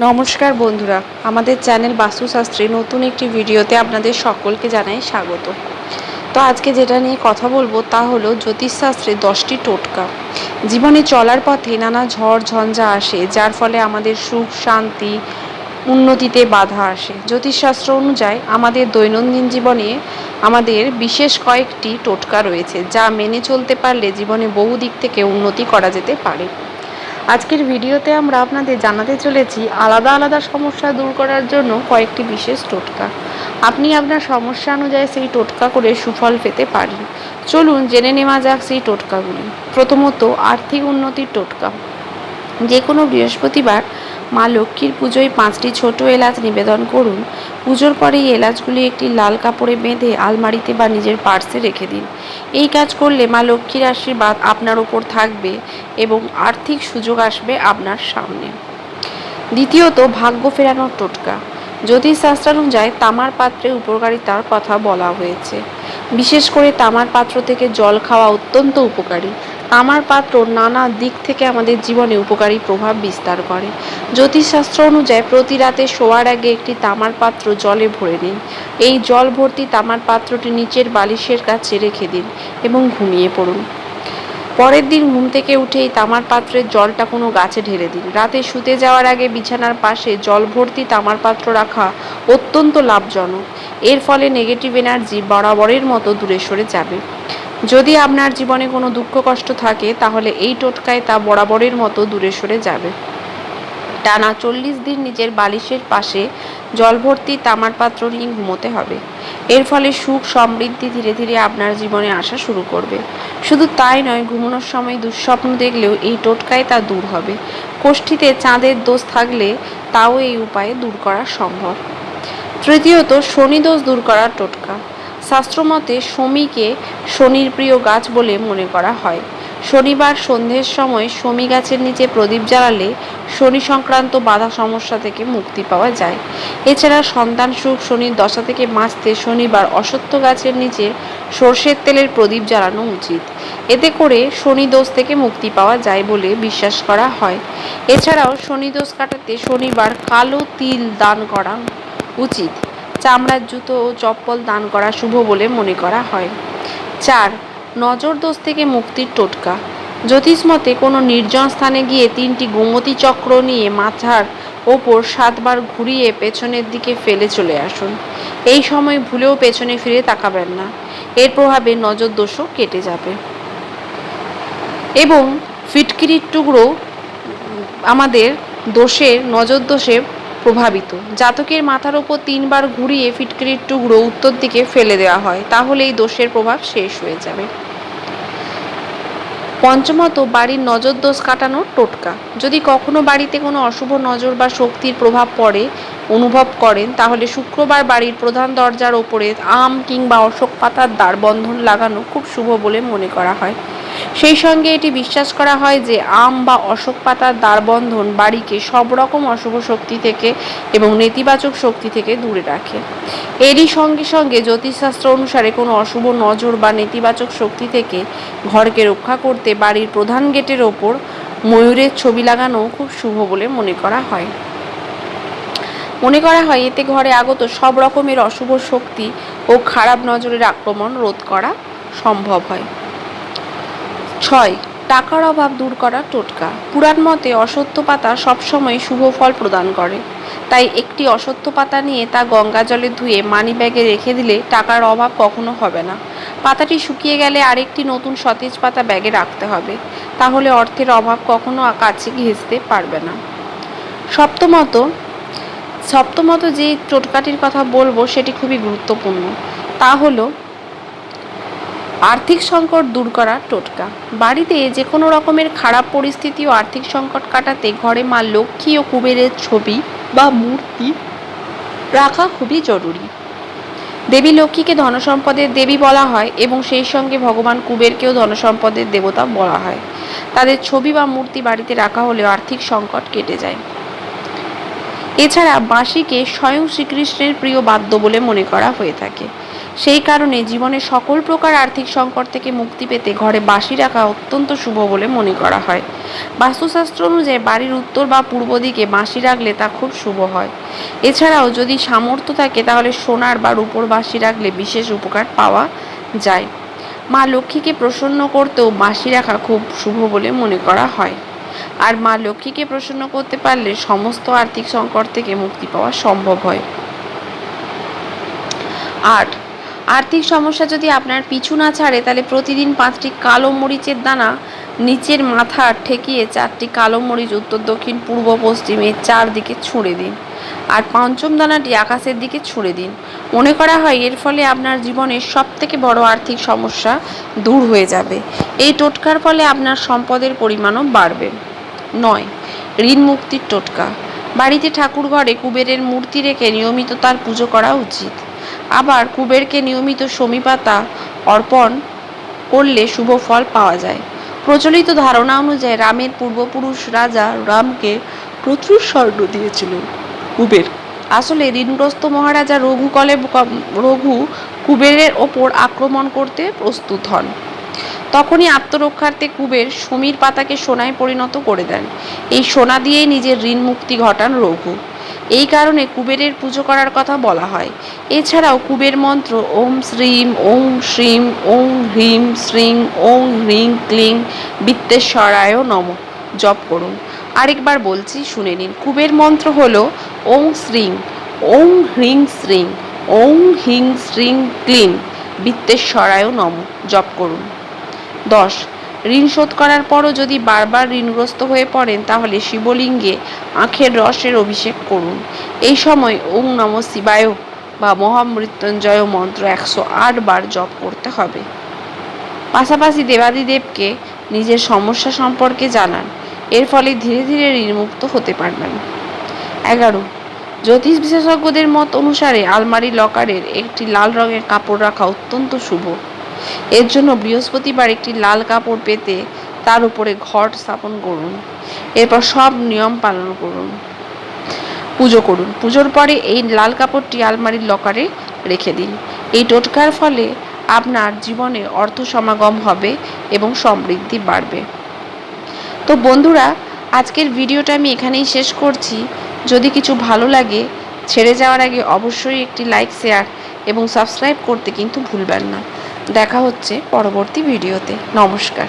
নমস্কার বন্ধুরা, আমাদের চ্যানেল বাস্তুশাস্ত্রে নতুন একটি ভিডিওতে আপনাদের সকলকে জানাই স্বাগত। তো আজকে যেটা নিয়ে কথা বলবো তা হলো জ্যোতিষশাস্ত্রে 10টি টোটকা। জীবনে চলার পথে নানা ঝড় ঝঞ্ঝা আসে, যার ফলে আমাদের সুখ শান্তি উন্নতিতে বাধা আসে। জ্যোতিষশাস্ত্র অনুযায়ী আমাদের দৈনন্দিন জীবনে আমাদের বিশেষ কয়েকটি টোটকা রয়েছে, যা মেনে চলতে পারলে জীবনে বহু দিক থেকে উন্নতি করা যেতে পারে। আজকের ভিডিওতে আমরা আপনাদের জানাতে চলেছি আলাদা আলাদা সমস্যা দূর করার জন্য কয়েকটি বিশেষ টোটকা। আপনি আপনার সমস্যা অনুযায়ী সেই টোটকা করে সুফল পেতে পারেন। চলুন জেনে নেওয়া যাক সেই টোটকাগুলি। প্রথমত, আর্থিক উন্নতির টোটকা। যে কোনো বৃহস্পতিবার মা লক্ষ্মীর পুজোয় 5টি ছোট এলাচ নিবেদন করুন। পুজোর পরে এই এলাচগুলি একটি লাল কাপড়ে বেঁধে আলমারিতে বা নিজের পার্সে রেখে দিন। এই কাজ করলে মা লক্ষ্মীর আশীর্বাদ আপনার ওপর থাকবে এবং আর্থিক সুযোগ আসবে আপনার সামনে। দ্বিতীয়ত, ভাগ্য ফেরানোর টোটকা। জ্যোতিষশাস্ত্রানুযায়ী তামার পাত্রে উপকারিতার কথা বলা হয়েছে। বিশেষ করে তামার পাত্র থেকে জল খাওয়া অত্যন্ত উপকারী। তামার পাত্র নানা দিক থেকে আমাদের জীবনে উপকারী প্রভাব বিস্তার করে। জ্যোতিষশাস্ত্র অনুযায়ী প্রতি রাতে শোয়ার আগে একটি তামার পাত্র জলে ভরে নিন। এই জল ভর্তি তামার পাত্রটি নিচের বালিশের কাছে রেখে দিন এবং ঘুমিয়ে পড়ুন। পরের দিন ঘুম থেকে উঠেই তামার পাত্রের জলটা কোনো গাছে ঢেলে দিন। রাতে শুতে যাওয়ার আগে বিছানার পাশে জল ভর্তি তামার পাত্র রাখা অত্যন্ত লাভজনক। এর ফলে নেগেটিভ এনার্জি বরাবরের মতো দূরে সরে যাবে। যদি আপনার জীবনে কোনো দুঃখ কষ্ট থাকে, তাহলে এই টোটকায় তা বরাবরের মতো দূরে সরে যাবে। টানা 40 দিন নিজের বালিশের পাশে জল ভর্তি তামার পাত্র নিয়ে ঘুমোতে হবে। এর ফলে সুখ সমৃদ্ধি ধীরে ধীরে আপনার জীবনে আসা শুরু করবে। শুধু তাই নয়, ঘুমানোর সময় দুঃস্বপ্ন দেখলেও এই টোটকায় তা দূর হবে। কোষ্ঠীতে চাঁদের দোষ থাকলে তাও এই উপায়ে দূর করা সম্ভব। তৃতীয়ত, শনি দোষ দূর করার টোটকা। শাস্ত্রমতে শমীকে শনির প্রিয় গাছ বলে মনে করা হয়। শনিবার সন্ধ্যের সময় শমী গাছের নিচে প্রদীপ জ্বালালে শনি সংক্রান্ত বাধা সমস্যা থেকে মুক্তি পাওয়া যায়। এছাড়া সন্তান সুখ শনির দশা থেকে বাঁচতে শনিবার অশ্বত্থ গাছের নিচে সর্ষের তেলের প্রদীপ জ্বালানো উচিত। এতে করে শনি দোষ থেকে মুক্তি পাওয়া যায় বলে বিশ্বাস করা হয়। এছাড়াও শনি দোষ কাটাতে শনিবার কালো তিল দান করা উচিত। চামড়ার জুতো ও চপ্পল দান করা শুভ বলে মনে করা হয়। 4. নজর দোষ থেকে মুক্তির টোটকা। জ্যোতিষ মতে কোনো নির্জন স্থানে গিয়ে 3টি গোমতী চক্র নিয়ে মাথার ওপর 7 বার ঘুরিয়ে পেছনের দিকে ফেলে চলে আসুন। এই সময় ভুলেও পেছনে ফিরে তাকাবেন না। এর প্রভাবে নজর দোষও কেটে যাবে। এবং ফিটকিরির টুকরো আমাদের নজর দোষে প্রভাবিত জাতকের মাথার ওপর 3 বার ঘুরিয়ে ফিটকিরির টুকরো উত্তর দিকে ফেলে দেওয়া হয়, তাহলে এই দোষের প্রভাব শেষ হয়ে যাবে। পঞ্চমত, বাড়ির নজর দোষ কাটানোর টোটকা। যদি কখনো বাড়িতে কোনো অশুভ নজর বা শক্তির প্রভাব অনুভব করেন, তাহলে শুক্রবার বাড়ির প্রধান দরজার ওপরে আম কিংবা অশোক পাতার দ্বার বন্ধন লাগানো খুব শুভ বলে মনে করা হয়। সেই সঙ্গে এটি বিশ্বাস করা হয় যে আম বা অশোক পাতার দ্বারবন্ধন বাড়িকে সব রকম অশুভ শক্তি থেকে এবং নেতিবাচক শক্তি থেকে দূরে রাখে। এরই সঙ্গে সঙ্গে জ্যোতিষশাস্ত্র অনুসারে কোনো অশুভ নজর বা নেতিবাচক শক্তি থেকে ঘরকে রক্ষা করতে বাড়ির প্রধান গেটের ওপর ময়ূরের ছবি লাগানো খুব শুভ বলে মনে করা হয়। এতে ঘরে আগত সব রকমের অশুভ শক্তি ও খারাপ নজরের আক্রমণ রোধ করা সম্ভব হয়। 6. টাকার অভাব দূর করার টোটকা। পুরাণ মতে অশ্বত্থ পাতা সবসময় শুভ ফল প্রদান করে। তাই একটি অশ্বত্থ পাতা নিয়ে তা গঙ্গা জলে ধুয়ে মানি ব্যাগে রেখে দিলে টাকার অভাব কখনো হবে না। পাতাটি শুকিয়ে গেলে আরেকটি নতুন সতেজ পাতা ব্যাগে রাখতে হবে, তাহলে অর্থের অভাব কখনো কাছে ঘেঁষতে পারবে না। সপ্তমত যে টোটকাটির কথা বলবো সেটি খুবই গুরুত্বপূর্ণ, তা হলো আর্থিক সংকট দূর করার টোটকা। বাড়িতে যে কোনো রকমের খারাপ পরিস্থিতি ও আর্থিক সংকট কাটাতে ঘরে মা লক্ষ্মী ও কুবেরের ছবি বা মূর্তি রাখা খুবই জরুরি। দেবী লক্ষ্মীকে ধনসম্পদের দেবী বলা হয় এবং সেই সঙ্গে ভগবান কুবেরকেও ধনসম্পদের দেবতা বলা হয়। তাদের ছবি বা মূর্তি বাড়িতে রাখা হলেও আর্থিক সংকট কেটে যায়। এছাড়া বাঁশিকে স্বয়ং শ্রীকৃষ্ণের প্রিয় বাদ্য বলে মনে করা হয়ে থাকে। সেই কারণে জীবনে সকল প্রকার আর্থিক সংকট থেকে মুক্তি পেতে ঘরে বাঁশি রাখা অত্যন্ত শুভ বলে মনে করা হয়। বাস্তুশাস্ত্র অনুযায়ী বাড়ির উত্তর বা পূর্ব দিকে বাঁশি রাখলে তা খুব শুভ হয়। এছাড়াও যদি সামর্থ্য থাকে তাহলে সোনার বা রূপোর বাঁশি রাখলে বিশেষ উপকার পাওয়া যায়। মা লক্ষ্মীকে প্রসন্ন করতেও বাঁশি রাখা খুব শুভ বলে মনে করা হয়। আর মা লক্ষ্মীকে প্রসন্ন করতে পারলে সমস্ত আর্থিক সংকট থেকে মুক্তি পাওয়া সম্ভব হয়। 8. আর্থিক সমস্যা যদি আপনার পিছু না ছাড়ে তাহলে প্রতিদিন 5টি কালো মরিচের দানা নিচের মাথা ঠেকিয়ে 4টি কালো মরিচ উত্তর দক্ষিণ পূর্ব পশ্চিমে 4 দিকে ছুঁড়ে দিন। আর পঞ্চম দানাটি আকাশের দিকে ছুঁড়ে দিন। মনে করা হয় এর ফলে আপনার জীবনের সবথেকে বড় আর্থিক সমস্যা দূর হয়ে যাবে। এই টোটকার ফলে আপনার সম্পদের পরিমাণও বাড়বে। 9. ঋণ মুক্তির টোটকা। বাড়িতে ঠাকুর ঘরে কুবেরের মূর্তি রেখে নিয়মিত তার পুজো করা উচিত। আবার কুবেরকে নিয়মিত শমী পাতা অর্পণ করলে শুভ ফল পাওয়া যায়। প্রচলিত ধারণা অনুযায়ী রামের পূর্বপুরুষ রাজা রামকে প্রচুর স্বর্ণ দিয়েছিলেন কুবের। আসলে ঋণগ্রস্ত মহারাজা রঘু কুবেরের ওপর আক্রমণ করতে প্রস্তুত হন। তখনই আত্মরক্ষার্থে কুবের সমীর পাতাকে সোনায় পরিণত করে দেন। এই সোনা দিয়েই নিজের ঋণ মুক্তি ঘটান রঘু। এই কারণে কুবেরের পুজো করার কথা বলা হয়। এছাড়াও কুবের মন্ত্র ওম শ্রীম ওং শ্রীম ওং হ্রিম শ্রীং ওং হ্রিং ক্লিং বিত্তেশ্বরায় নমঃ জপ করুন। আরেকবার বলছি, শুনে নিন। কুবের মন্ত্র হল ওং শ্রীং ওং হ্রিং শ্রীং ওং হিং শ্রীং ক্লিং বিত্তেশ্বরায় নমঃ জপ করুন। 10. ঋণ শোধ করার পরও যদি বারবার ঋণগ্রস্ত হয়ে পড়েন তাহলে শিবলিঙ্গে আখের রসের অভিষেক করুন। এই সময় ওং নমঃ শিবায় বা মহামৃত্যুঞ্জয় মন্ত্র 108 বার জপ করতে হবে। পাশাপাশি দেবাদিদেবকে নিজের সমস্যা সম্পর্কে জানান। এর ফলে ধীরে ধীরে ঋণমুক্ত হতে পারবেন। 11. জ্যোতিষ বিশেষজ্ঞদের মত অনুসারে আলমারি লকারের একটি লাল রঙের কাপড় রাখা অত্যন্ত শুভ। এর জন্য বৃহস্পতিবার একটি লাল কাপড় পেতে তার উপরে ঘট স্থাপন করুন। এরপর সব নিয়ম পালন করুন, পুজো করুন। পুজোর পরে এই লাল কাপড়টি আলমারির লকারে রেখে দিন। এই টোটকার ফলে আপনার জীবনে অর্থ সমাগম হবে এবং সমৃদ্ধি বাড়বে। তো বন্ধুরা, আজকের ভিডিওটা আমি এখানেই শেষ করছি। যদি কিছু ভালো লাগে ছেড়ে যাওয়ার আগে অবশ্যই একটি লাইক, শেয়ার এবং সাবস্ক্রাইব করতে কিন্তু ভুলবেন না। দেখা হচ্ছে পরবর্তী ভিডিওতে। নমস্কার।